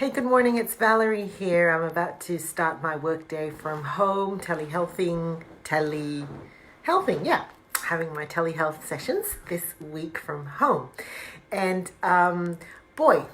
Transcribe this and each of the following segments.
Hey, good morning. It's Valerie here. I'm about to start my workday from home, telehealthing, yeah. Having my telehealth sessions this week from home. And boy,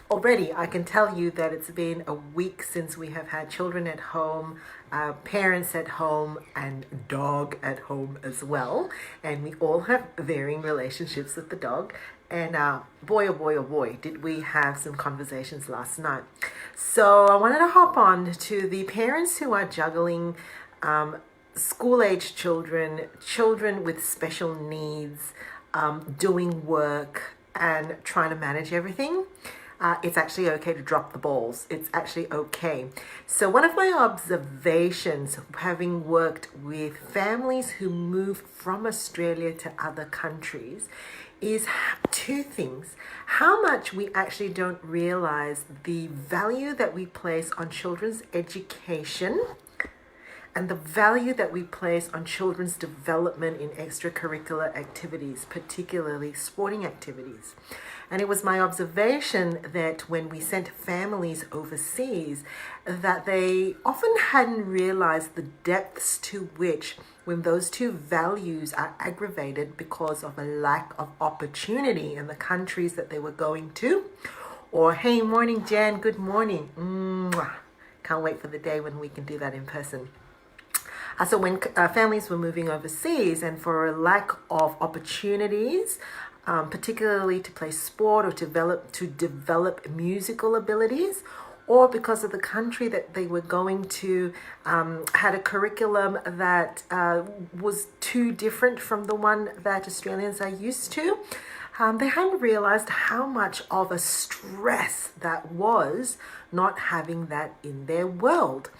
already I can tell you that it's been a week since we have had children at home, parents at home, and dog at home as well. And we all have varying relationships with the dog. And boy, oh boy, oh boy, did we have some conversations last night. So I wanted to hop on to the parents who are juggling school-age children, children with special needs, doing work and trying to manage everything. It's actually okay to drop the balls. It's actually okay. So one of my observations, having worked with families who move from Australia to other countries, is two things. How much we actually don't realize the value that we place on children's education and the value that we place on children's development in extracurricular activities, particularly sporting activities. And it was my observation that when we sent families overseas, that they often hadn't realized the depths to which, when those two values are aggravated because of a lack of opportunity in the countries that they were going to, or hey, morning Jan, good morning. Mwah. Can't wait for the day when we can do that in person. So when families were moving overseas and for a lack of opportunities, particularly to play sport or to develop musical abilities, or because of the country that they were going to had a curriculum that was too different from the one that Australians are used to, they hadn't realized how much of a stress that was not having that in their world.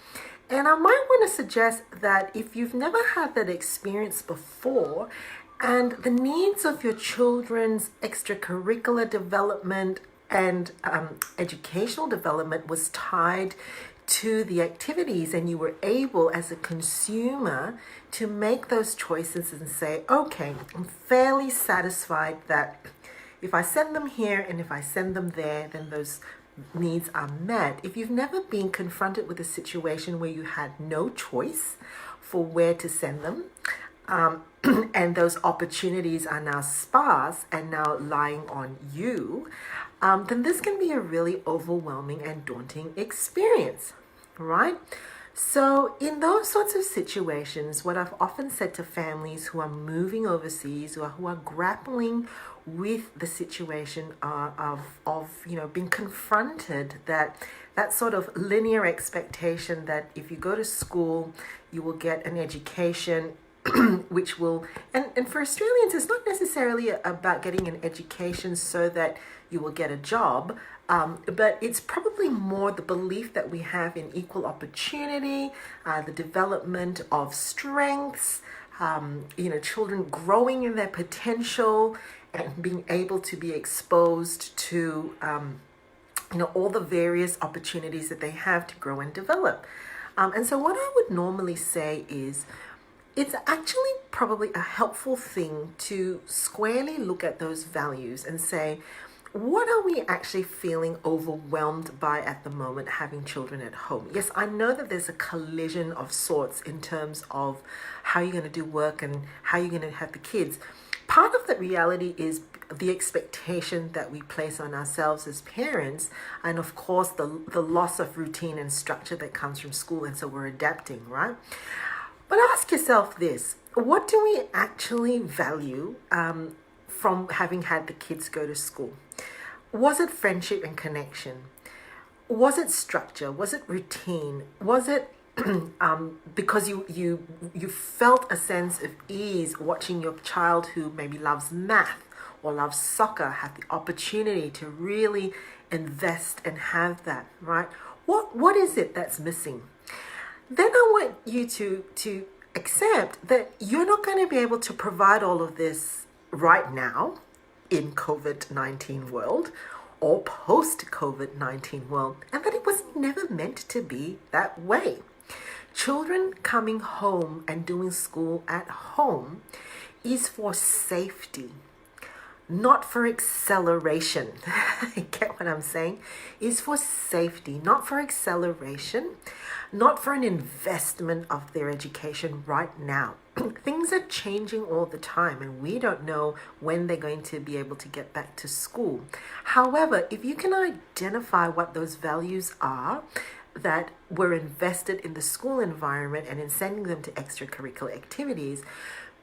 And I might want to suggest that if you've never had that experience before, and the needs of your children's extracurricular development and educational development was tied to the activities, and you were able as a consumer to make those choices and say, okay, I'm fairly satisfied that if I send them here and if I send them there, then those needs are met. If you've never been confronted with a situation where you had no choice for where to send them, and those opportunities are now sparse and now lying on you, then this can be a really overwhelming and daunting experience, right? So in those sorts of situations, what I've often said to families who are moving overseas or who are grappling with the situation of being confronted that sort of linear expectation that if you go to school, you will get an education which will, and for Australians, it's not necessarily about getting an education so that you will get a job, but it's probably more the belief that we have in equal opportunity, the development of strengths, children growing in their potential and being able to be exposed to, all the various opportunities that they have to grow and develop. And so what I would normally say is, it's actually probably a helpful thing to squarely look at those values and say, what are we actually feeling overwhelmed by at the moment having children at home? Yes, I know that there's a collision of sorts in terms of how you're going to do work and how you're going to have the kids. Part of that reality is the expectation that we place on ourselves as parents, and of course the loss of routine and structure that comes from school, and so we're adapting, right? But ask yourself this, what do we actually value from having had the kids go to school? Was it friendship and connection? Was it structure? Was it routine? Was it because you felt a sense of ease watching your child who maybe loves math or loves soccer have the opportunity to really invest and have that, right? What is it that's missing? Then I want you to accept that you're not going to be able to provide all of this right now in COVID-19 world or post-COVID-19 world, and that it was never meant to be that way. Children coming home and doing school at home is for safety. not for acceleration. Get what I'm saying? Is for safety, not for acceleration, not for an investment of their education right now. Things are changing all the time, and we don't know when they're going to be able to get back to school. However, if you can identify what those values are that were invested in the school environment and in sending them to extracurricular activities,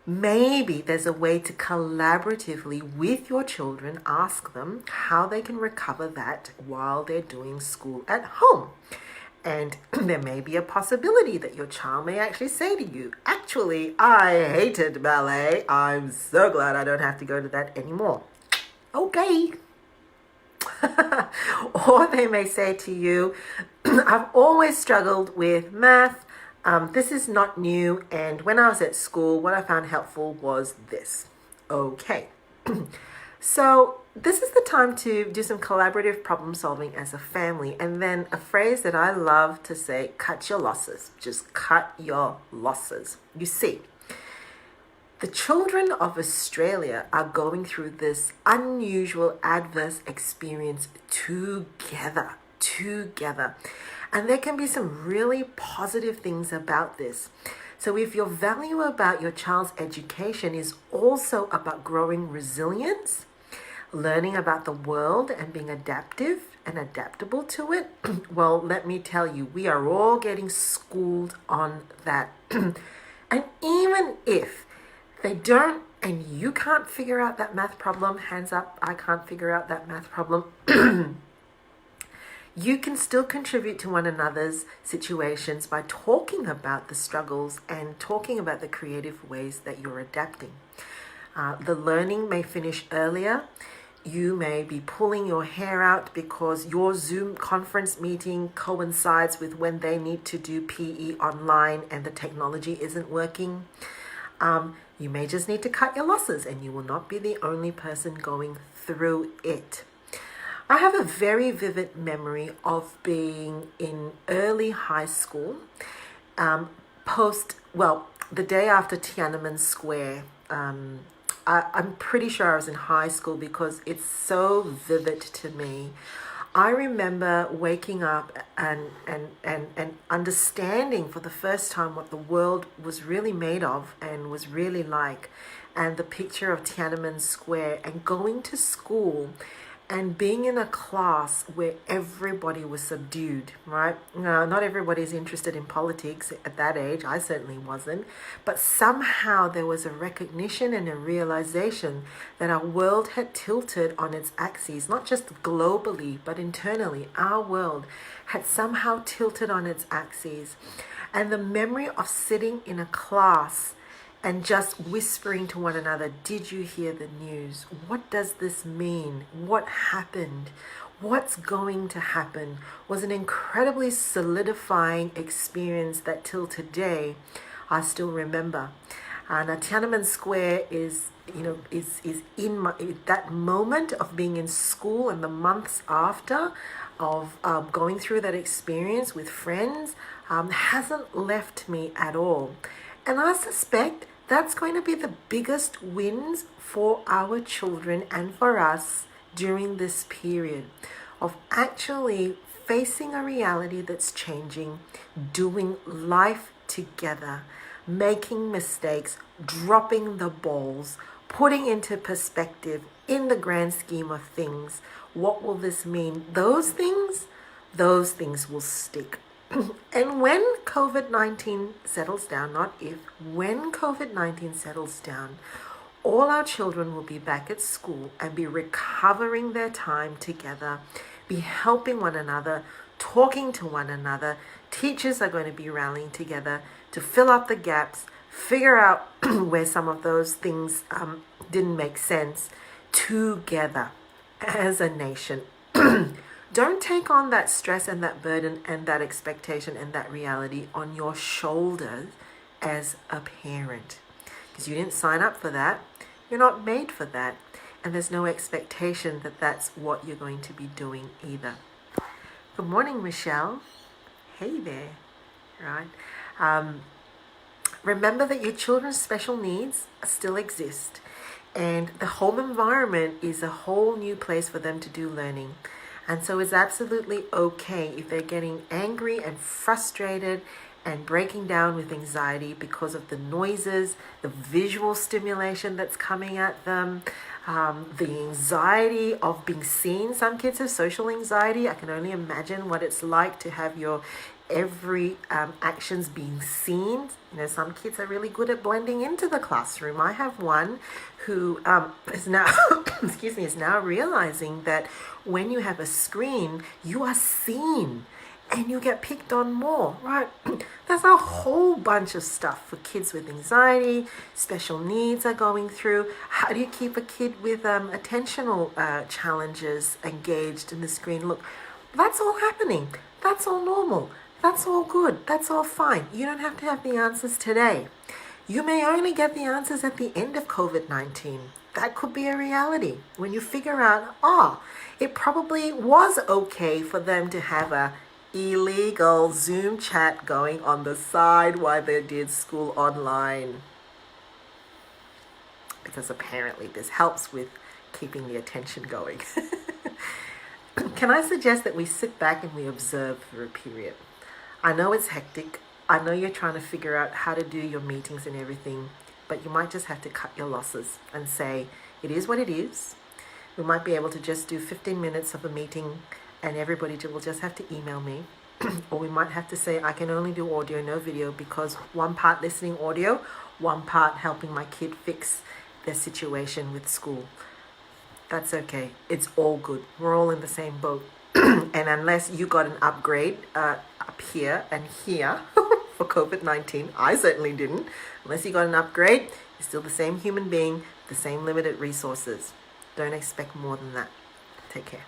maybe there's a way to collaboratively with your children ask them how they can recover that while they're doing school at home. And there may be a possibility that your child may actually say to you, actually, I hated ballet. I'm so glad I don't have to go to that anymore. Okay. Or they may say to you, I've always struggled with math. This is not new. And when I was at school, what I found helpful was this. Okay. So this is the time to do some collaborative problem solving as a family. And then a phrase that I love to say, cut your losses. Just cut your losses. You see, the children of Australia are going through this unusual adverse experience together. And there can be some really positive things about this. So if your value about your child's education is also about growing resilience, learning about the world and being adaptive and adaptable to it, well, let me tell you, we are all getting schooled on that. And even if they don't, and you can't figure out that math problem, hands up, I can't figure out that math problem, you can still contribute to one another's situations by talking about the struggles and talking about the creative ways that you're adapting. The learning may finish earlier. You may be pulling your hair out because your Zoom conference meeting coincides with when they need to do PE online and the technology isn't working. You may just need to cut your losses, and you will not be the only person going through it. I have a very vivid memory of being in early high school, the day after Tiananmen Square. I'm pretty sure I was in high school because it's so vivid to me. I remember waking up and understanding for the first time what the world was really made of and was really like, and the picture of Tiananmen Square, and going to school and being in a class where everybody was subdued, right? No, not everybody's interested in politics at that age. I certainly wasn't. But somehow there was a recognition and a realization that our world had tilted on its axes, not just globally, but internally. Our world had somehow tilted on its axes. And the memory of sitting in a class and just whispering to one another, did you hear the news? What does this mean? What happened? What's going to happen? Was an incredibly solidifying experience that till today I still remember. Now Tiananmen Square is in that moment of being in school and the months after of going through that experience with friends hasn't left me at all. And I suspect that's going to be the biggest wins for our children and for us during this period of actually facing a reality that's changing, doing life together, making mistakes, dropping the balls, putting into perspective in the grand scheme of things. What will this mean? Those things will stick. And when COVID-19 settles down, not if, when COVID-19 settles down, all our children will be back at school and be recovering their time together, be helping one another, talking to one another. Teachers are going to be rallying together to fill up the gaps, figure out where some of those things didn't make sense together as a nation. Don't take on that stress and that burden and that expectation and that reality on your shoulders as a parent, because you didn't sign up for that. You're not made for that. And there's no expectation that that's what you're going to be doing either. Good morning, Michelle. Hey there. Right. Remember that your children's special needs still exist. And the home environment is a whole new place for them to do learning. And so it's absolutely okay if they're getting angry and frustrated and breaking down with anxiety because of the noises, the visual stimulation that's coming at them, the anxiety of being seen. Some kids have social anxiety. I can only imagine what it's like to have your every actions being seen. You know, some kids are really good at blending into the classroom. I have one who is now excuse me, is now realizing that when you have a screen, you are seen and you get picked on more, right? There's a whole bunch of stuff for kids with anxiety, special needs are going through. How do you keep a kid with attentional challenges engaged in the screen? Look, that's all happening. That's all normal. That's all good. That's all fine. You don't have to have the answers today. You may only get the answers at the end of COVID-19. That could be a reality when you figure out, it probably was okay for them to have a illegal Zoom chat going on the side while they did school online. Because apparently this helps with keeping the attention going. Can I suggest that we sit back and we observe for a period? I know it's hectic. I know you're trying to figure out how to do your meetings and everything, but you might just have to cut your losses and say, it is what it is. We might be able to just do 15 minutes of a meeting and everybody will just have to email me. Or we might have to say, I can only do audio, no video, because one part listening audio, one part helping my kid fix their situation with school. That's okay. It's all good. We're all in the same boat. And unless you got an upgrade up here and here for COVID-19, I certainly didn't. Unless you got an upgrade, you're still the same human being, the same limited resources. Don't expect more than that. Take care.